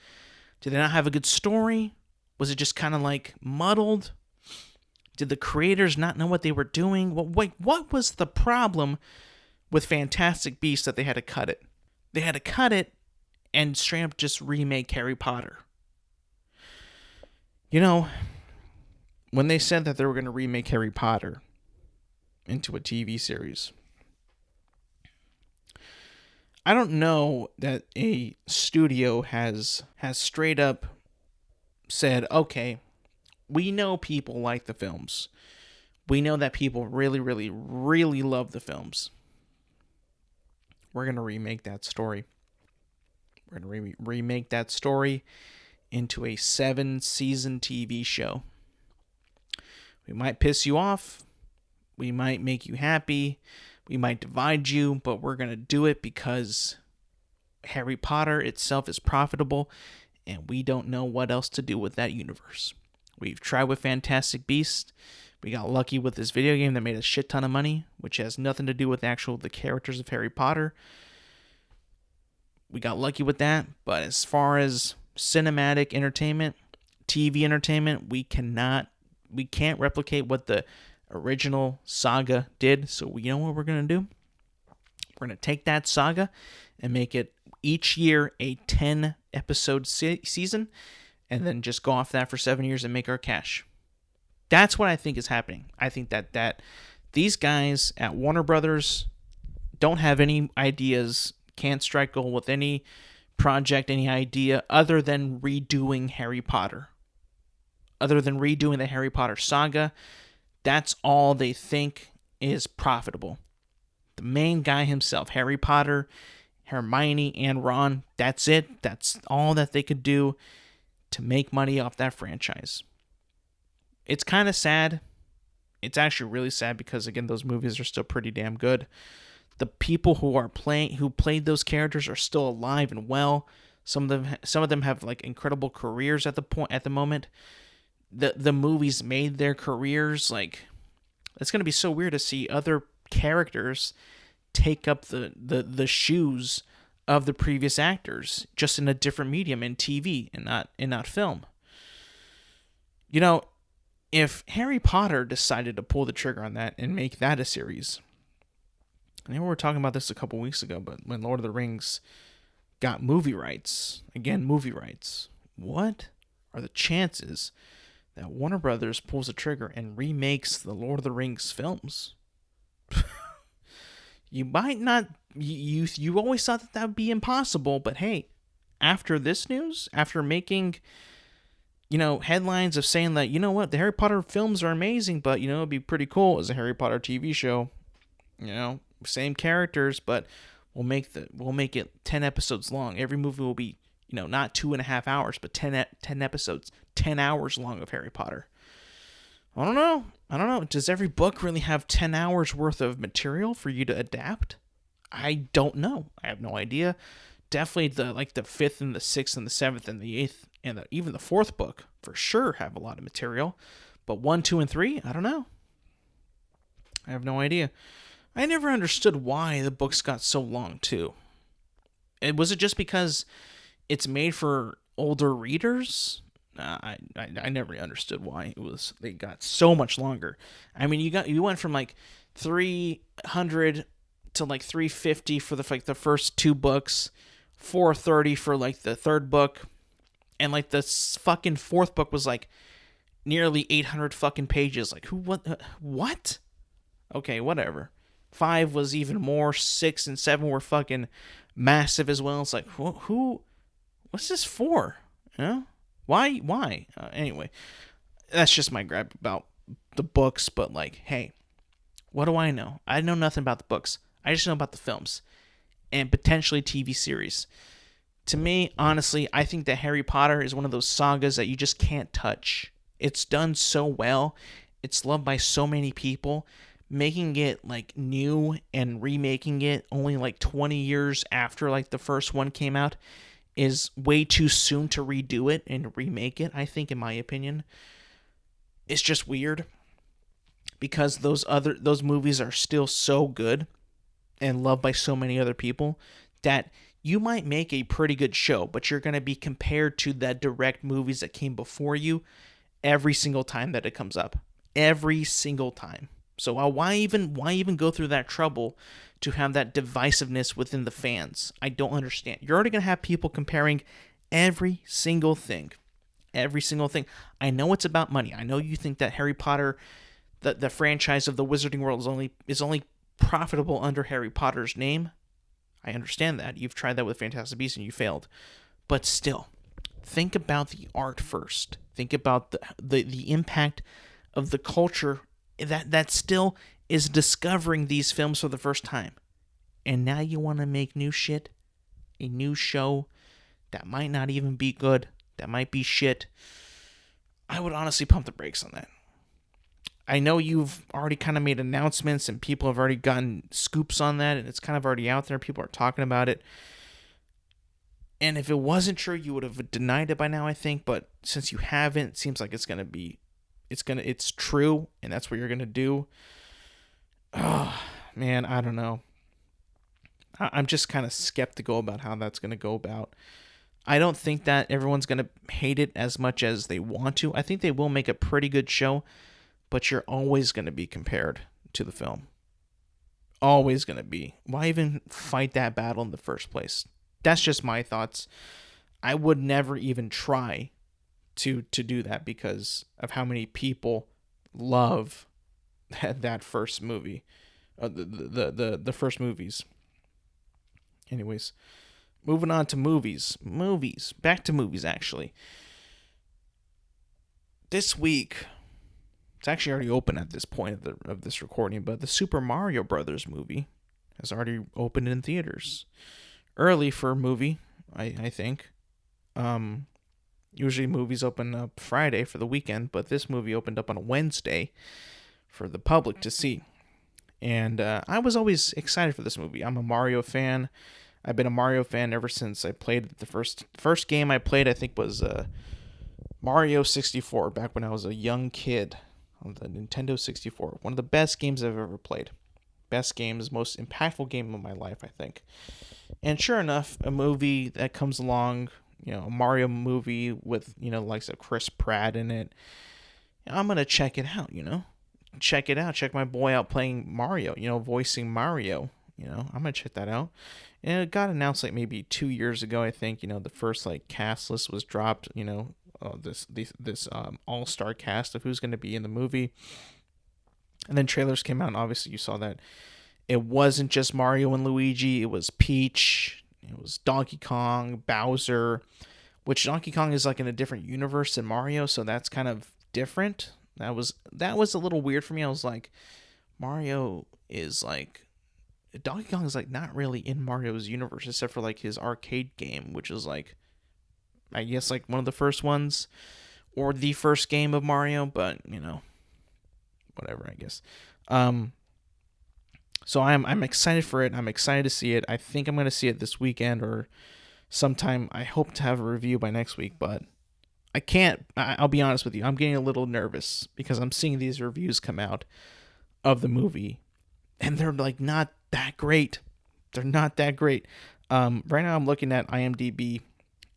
Did they not have a good story? Was it just kind of like muddled? Did the creators not know what they were doing? What was the problem with Fantastic Beasts that they had to cut it? They had to cut it and straight up just remake Harry Potter. You know, when they said that they were going to remake Harry Potter into a TV series, I don't know that a studio has straight up said, okay, we know people like the films. We know that people really love the films. We're going to remake that story. We're going to remake that story into a 7-season TV show. We might piss you off. We might make you happy. We might divide you, but we're going to do it because Harry Potter itself is profitable, and we don't know what else to do with that universe. We've tried with Fantastic Beasts. We got lucky with this video game that made a shit ton of money, which has nothing to do with the characters of Harry Potter. We got lucky with that, but as far as cinematic entertainment, TV entertainment, we can't replicate what the original saga did. So you know what we're going to do? We're going to take that saga and make it each year a 10-episode season, and then just go off that for 7 years and make our cash. That's what I think is happening. I think that these guys at Warner Brothers don't have any ideas, can't strike gold with any project, any idea other than redoing Harry Potter. Other than redoing the Harry Potter saga, that's all they think is profitable. The main guy himself, Harry Potter, Hermione, and Ron, that's it. That's all that they could do to make money off that franchise. It's kind of sad. It's actually really sad because, again, those movies are still pretty damn good. The people who played those characters are still alive and well. Some of them have like incredible careers at the moment. The movies made their careers. Like, it's gonna be so weird to see other characters take up the shoes of the previous actors, just in a different medium, in TV and not film. You know, if Harry Potter decided to pull the trigger on that and make that a series, I know we were talking about this a couple weeks ago, but when Lord of the Rings got movie rights, what are the chances that Warner Brothers pulls the trigger and remakes the Lord of the Rings films? You might not, you always thought that would be impossible, but hey, after this news, after making, headlines of saying that, you know what, the Harry Potter films are amazing, but, it'd be pretty cool as a Harry Potter TV show, same characters, but we'll make it 10 episodes long. Every movie will be, not 2.5 hours, but 10 episodes, 10 hours long of Harry Potter. I don't know. Does every book really have 10 hours worth of material for you to adapt? I don't know. I have no idea. Definitely the 5th and the 6th and the 7th and the And even the fourth book for sure have a lot of material. But 1, 2, and 3, I don't know. I have no idea. I never understood why the books got so long too. Was it just because it's made for older readers? I never understood why they got so much longer. I mean, you went from like 300 to like 350 for the first 2 books, 430 for like the third book, and like the fucking fourth book was like nearly 800 fucking pages. Like what? Okay, whatever. 5 was even more. 6 and 7 were fucking massive as well. It's like what's this for? Why? Anyway, that's just my gripe about the books. But like, hey, what do I know? I know nothing about the books. I just know about the films and potentially TV series. To me, honestly, I think that Harry Potter is one of those sagas that you just can't touch. It's done so well. It's loved by so many people. Making it like new and remaking it only like 20 years after like the first one came out is way too soon to redo it and remake it, I think, in my opinion. It's just weird because those movies are still so good and loved by so many other people that you might make a pretty good show, but you're going to be compared to the direct movies that came before you every single time that it comes up. Every single time. So why even go through that trouble to have that divisiveness within the fans? I don't understand. You're already going to have people comparing every single thing. Every single thing. I know it's about money. I know you think that Harry Potter, the franchise of the Wizarding World is only profitable under Harry Potter's name. I understand that. You've tried that with Fantastic Beasts and you failed. But still, think about the art first. Think about the impact of the culture that still is discovering these films for the first time. And now you want to make new shit? A new show that might not even be good, that might be shit. I would honestly pump the brakes on that. I know you've already kind of made announcements and people have already gotten scoops on that and it's kind of already out there. People are talking about it. And if it wasn't true, you would have denied it by now, I think. But since you haven't, it seems like it's true, and that's what you're going to do. Oh, man, I don't know. I'm just kind of skeptical about how that's going to go about. I don't think that everyone's going to hate it as much as they want to. I think they will make a pretty good show, but you're always going to be compared to the film. Always going to be. Why even fight that battle in the first place? That's just my thoughts. I would never even try to do that because of how many people love that first movie, the first movies. Anyways, moving on to movies. Back to movies, actually. This week, it's actually already open at this point of this recording, but the Super Mario Brothers movie has already opened in theaters. Early for a movie, I think. Usually movies open up Friday for the weekend, but this movie opened up on a Wednesday for the public to see. And I was always excited for this movie. I'm a Mario fan. I've been a Mario fan ever since I played the first game I played, I think, was Mario 64, back when I was a young kid on the Nintendo 64. One of the best games I've ever played. Best games, most impactful game of my life, I think. And sure enough, a movie that comes along, a Mario movie with, likes of Chris Pratt in it. I'm going to check it out, Check it out. Check my boy out playing Mario, voicing Mario. I'm going to check that out. And it got announced like maybe 2 years ago, I think. The first like cast list was dropped, this all-star cast of who's going to be in the movie. And then trailers came out, and obviously you saw that it wasn't just Mario and Luigi. It was Peach. It was Donkey Kong, Bowser, which Donkey Kong is like in a different universe than Mario, so that's kind of different. That was a little weird for me. I was like, Mario is like, Donkey Kong is like not really in Mario's universe except for like his arcade game, which is like, I guess like one of the first ones or the first game of Mario, but whatever, I guess. So I'm excited for it. I'm excited to see it. I think I'm going to see it this weekend or sometime. I hope to have a review by next week, but I'll be honest with you, I'm getting a little nervous because I'm seeing these reviews come out of the movie, and they're like not that great. They're not that great. Right now I'm looking at IMDb,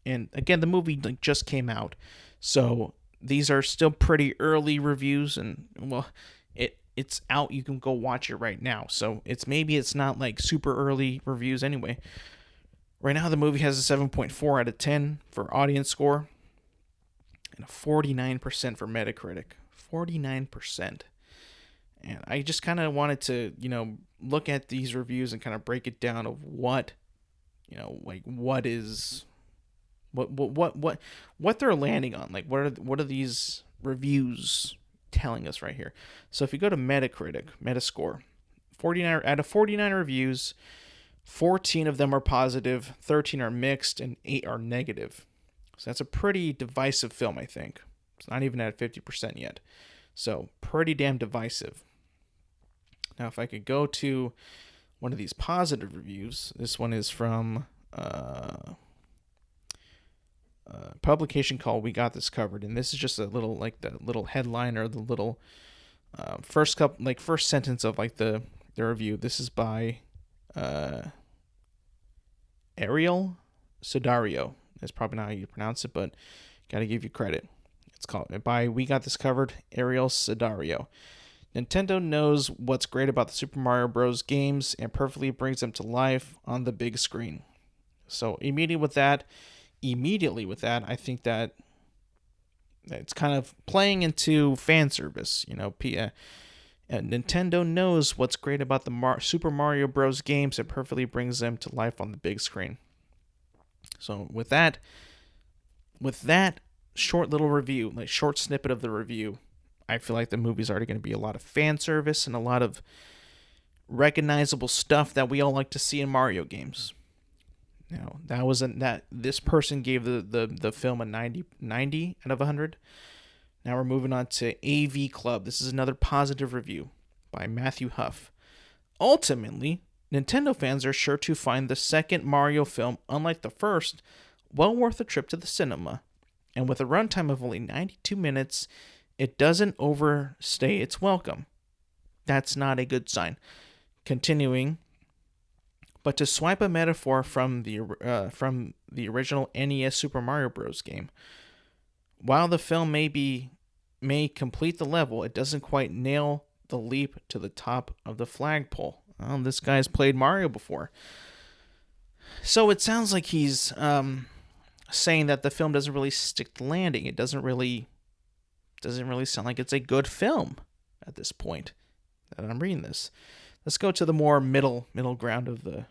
and again, the movie like just came out, so these are still pretty early reviews, and well, it's out. You can go watch it right now. So it's not like super early reviews anyway. Right now, the movie has a 7.4 out of 10 for audience score and a 49% for Metacritic. 49%. And I just kind of wanted to, look at these reviews and kind of break it down of what, what is, what they're landing on. Like, what are these reviews telling us right here? So if you go to Metacritic, Metascore, 49 out of 49 reviews, 14 of them are positive, 13 are mixed, and 8 are negative. So that's a pretty divisive film, I think. It's not even at 50% yet. So pretty damn divisive. Now, if I could go to one of these positive reviews, this one is from a publication called We Got This Covered, and this is just a little, like the little headline or the little first sentence of like the review. This is by Ariel Sidario. That's probably not how you pronounce it, but gotta give you credit. It's called by We Got This Covered, Ariel Sidario. Nintendo knows what's great about the Super Mario Bros. Games and perfectly brings them to life on the big screen. So immediately with that, I think that it's kind of playing into fan service. Nintendo knows what's great about the Super Mario Bros. Games and perfectly brings them to life on the big screen. So with that short little review, like short snippet of the review, I feel like the movie's already going to be a lot of fan service and a lot of recognizable stuff that we all like to see in Mario games. This person gave the film a 90 out of 100. Now we're moving on to AV Club. This is another positive review by Matthew Huff. Ultimately, Nintendo fans are sure to find the second Mario film, unlike the first, well worth a trip to the cinema. And with a runtime of only 92 minutes, it doesn't overstay its welcome. That's not a good sign. Continuing, but to swipe a metaphor from the original NES Super Mario Bros. Game, while the film may complete the level, it doesn't quite nail the leap to the top of the flagpole. Well, this guy's played Mario before. So it sounds like he's saying that the film doesn't really stick the landing. It doesn't really sound like it's a good film at this point that I'm reading this. Let's go to the more middle ground of the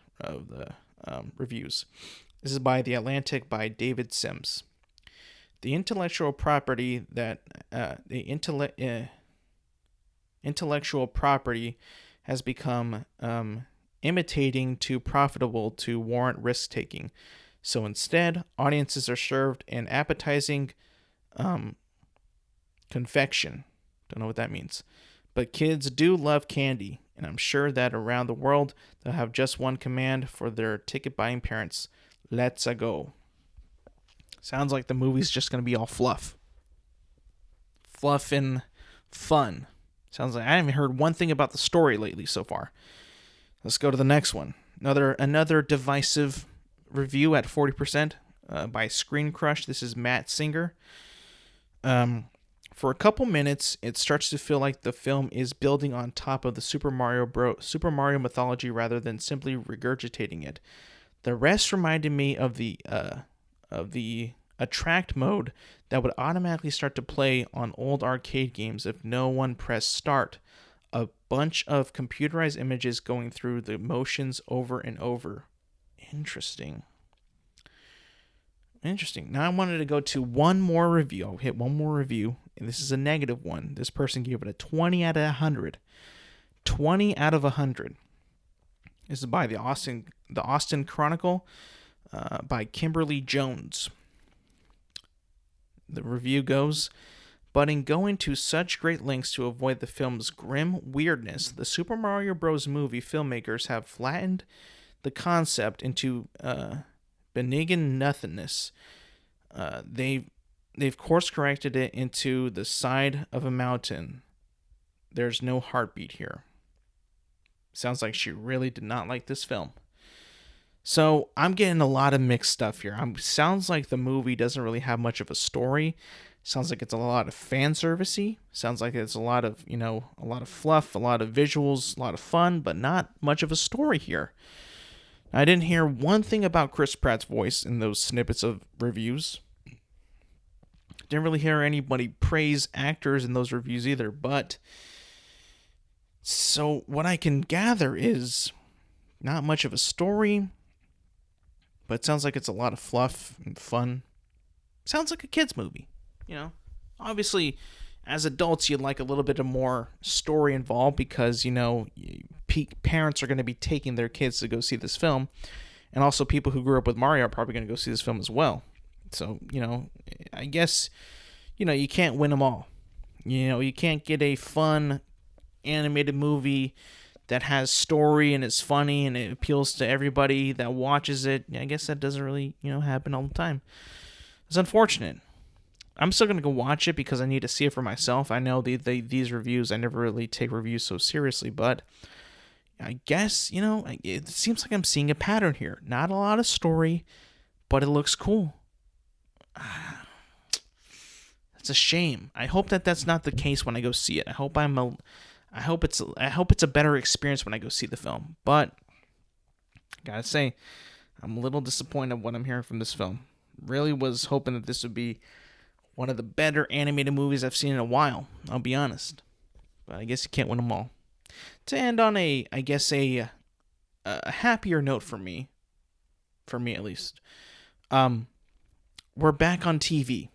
reviews. This is by The Atlantic by David Sims. The intellectual property has become imitating too profitable to warrant risk-taking. So instead, audiences are served an appetizing confection. Don't know what that means. But kids do love candy, and I'm sure that around the world they'll have just one command for their ticket-buying parents. Let's go. Sounds like the movie's just going to be all fluff. Fluff and fun. Sounds like I haven't heard one thing about the story lately so far. Let's go to the next one. Another divisive review at 40% by Screen Crush. This is Matt Singer. For a couple minutes, it starts to feel like the film is building on top of the Super Mario mythology rather than simply regurgitating it. The rest reminded me of the attract mode that would automatically start to play on old arcade games if no one pressed start. A bunch of computerized images going through the motions over and over. Interesting. Now I wanted to go to one more review. I'll hit one more review, and this is a negative one. This person gave it a 20 out of 100. 20 out of 100. This is by the Austin Chronicle by Kimberly Jones. The review goes, but in going to such great lengths to avoid the film's grim weirdness, the Super Mario Bros. Movie filmmakers have flattened the concept into benign nothingness. They they've course corrected it into the side of a mountain. There's no heartbeat here. Sounds like she really did not like this film. So I'm getting a lot of mixed stuff here. Sounds like the movie doesn't really have much of a story. Sounds like it's a lot of fan servicey. Sounds like it's a lot of, a lot of fluff, a lot of visuals, a lot of fun, but not much of a story here. I didn't hear one thing about Chris Pratt's voice in those snippets of reviews. Didn't really hear anybody praise actors in those reviews either, but so what I can gather is not much of a story, but it sounds like it's a lot of fluff and fun. Sounds like a kid's movie, Obviously, as adults, you'd like a little bit of more story involved because, parents are going to be taking their kids to go see this film. And also people who grew up with Mario are probably going to go see this film as well. So, I guess, you can't win them all. You can't get a fun animated movie that has story and is funny and it appeals to everybody that watches it. I guess that doesn't really, happen all the time. It's unfortunate. I'm still going to go watch it because I need to see it for myself. I know these reviews, I never really take reviews so seriously, but I guess, it seems like I'm seeing a pattern here. Not a lot of story, but it looks cool. It's a shame. I hope that that's not the case when I go see it. I hope it's a better experience when I go see the film. But gotta say, I'm a little disappointed in what I'm hearing from this film. Really was hoping that this would be one of the better animated movies I've seen in a while. I'll be honest, but I guess you can't win them all. To end on a happier note for me at least. We're back on TV.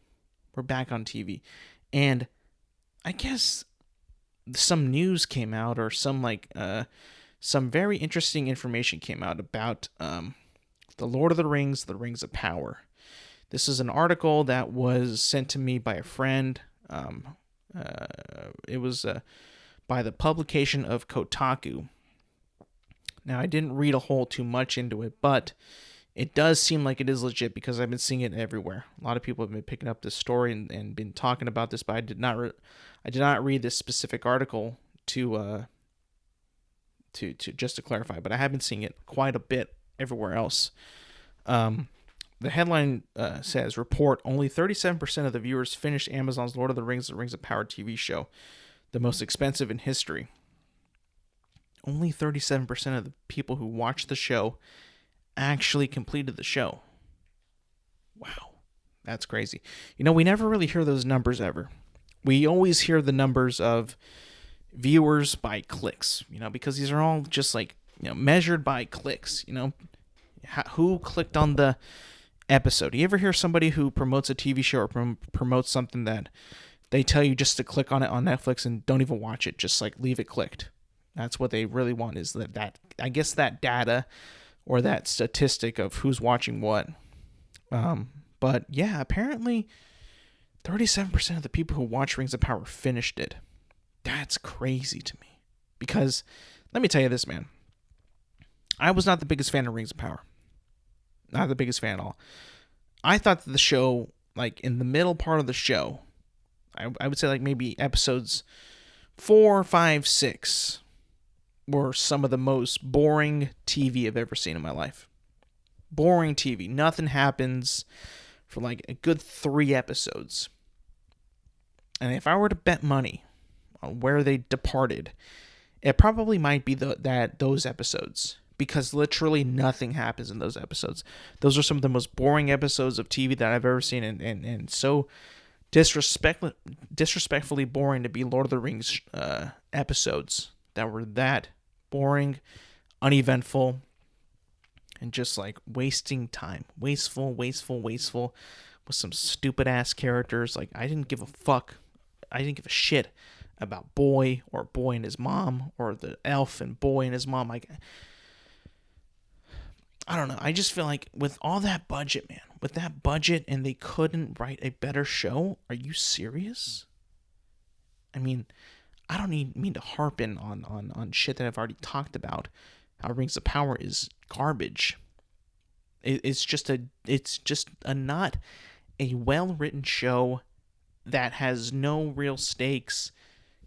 And I guess some news came out, or some very interesting information came out about the Lord of the Rings, the Rings of Power. This is an article that was sent to me by a friend. It was by the publication of Kotaku. Now, I didn't read a whole too much into it, but it does seem like it is legit because I've been seeing it everywhere. A lot of people have been picking up this story and been talking about this, but I did not read this specific article to just to clarify. But I have been seeing it quite a bit everywhere else. The headline says, report, only 37% of the viewers finished Amazon's Lord of the Rings of Power TV show, the most expensive in history. Only 37% of the people who watched the show actually completed the show. Wow, that's crazy. We never really hear those numbers ever. We always hear the numbers of viewers by clicks, because these are all just measured by clicks, who clicked on the episode. You ever hear somebody who promotes a TV show or promotes something that they tell you just to click on it on Netflix and don't even watch it, just leave it clicked? That's what they really want, is that I guess that data or that statistic of who's watching what. But yeah, apparently 37% of the people who watch Rings of Power finished it. That's crazy to me. Because let me tell you this, man. I was not the biggest fan of Rings of Power. Not the biggest fan at all. I thought that the show, in the middle part of the show, I would say maybe episodes 4, 5, 6 were some of the most boring TV I've ever seen in my life. Boring TV. Nothing happens for a good 3 episodes. And if I were to bet money on where they departed, it probably might be those episodes. Because literally nothing happens in those episodes. Those are some of the most boring episodes of TV that I've ever seen, and so disrespectfully boring to be Lord of the Rings episodes that were that boring, uneventful, and just wasting time. Wasteful with some stupid ass characters. I didn't give a fuck. I didn't give a shit about Boy and his mom, or the elf and Boy and his mom. I don't know. I just feel with all that budget, man, and they couldn't write a better show. Are you serious? I mean, I don't mean to harp in on shit that I've already talked about. How Rings of Power is garbage. It's just a not a well-written show that has no real stakes,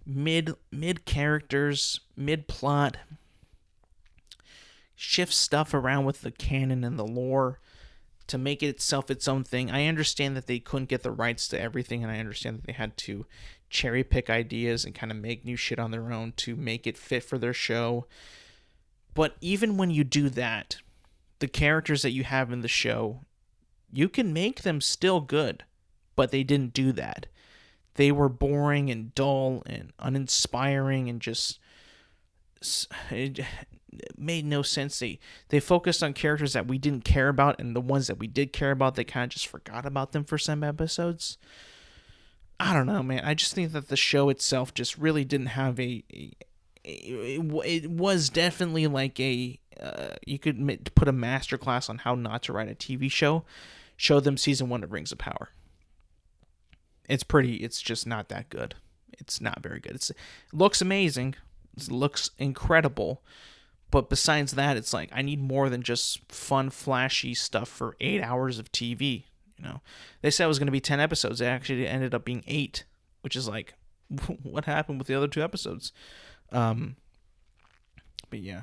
mid characters, mid plot, shifts stuff around with the canon and the lore to make it itself its own thing. I understand that they couldn't get the rights to everything, and I understand that they had to cherry pick ideas and kind of make new shit on their own to make it fit for their show. But even when you do that, the characters that you have in the show, you can make them still good, but they didn't do that. They were boring and dull and uninspiring and just... It made no sense. They focused on characters that we didn't care about, and the ones that we did care about, they kind of just forgot about them for some episodes. I don't know, man. I just think that the show itself just really didn't have it was definitely like a you could put a masterclass on how not to write a TV show. Show them season 1 of Rings of Power. It's just not that good. It's not very good. It looks amazing. It looks incredible. But besides that, it's like, I need more than just fun, flashy stuff for 8 hours of TV. You know, they said it was going to be 10 episodes. It actually ended up being 8, which is like, what happened with the other 2 episodes? But yeah,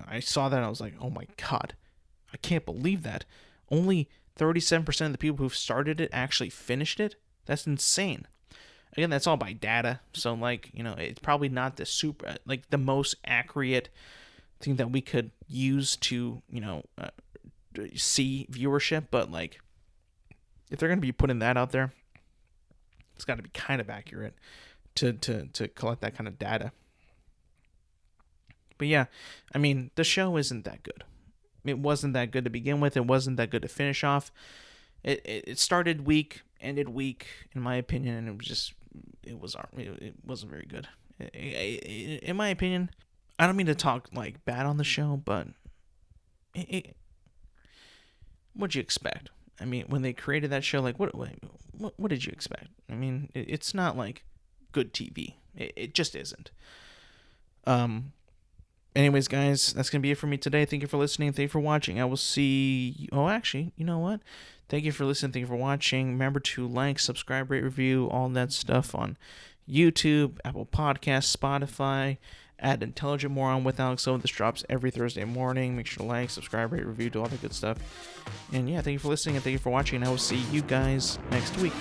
I saw that and I was like, oh my God, I can't believe that. Only 37% of the people who've started it actually finished it. That's insane. Again, that's all by data. So like, you know, it's probably not the super, like the most accurate thing that we could use to, you know, see viewership. But like, if they're going to be putting that out there, it's got to be kind of accurate to collect that kind of data. But yeah, I mean, the show isn't that good. It wasn't that good to begin with. It wasn't that good to finish off. It started weak, ended weak, in my opinion, and it wasn't very good. In my opinion, I don't mean to talk like bad on the show, but what'd you expect? I mean, when they created that show, like what did you expect? I mean, it's not like good TV. It just isn't. Anyways, guys, that's going to be it for me today. Thank you for listening. Thank you for watching. I will see... Oh, actually, you know what? Thank you for listening. Thank you for watching. Remember to like, subscribe, rate, review, all that stuff on YouTube, Apple Podcasts, Spotify, at Intelligent Moron with Alex. So this drops every Thursday morning. Make sure to like, subscribe, rate, review, do all that good stuff. And yeah, thank you for listening and thank you for watching. And I will see you guys next week.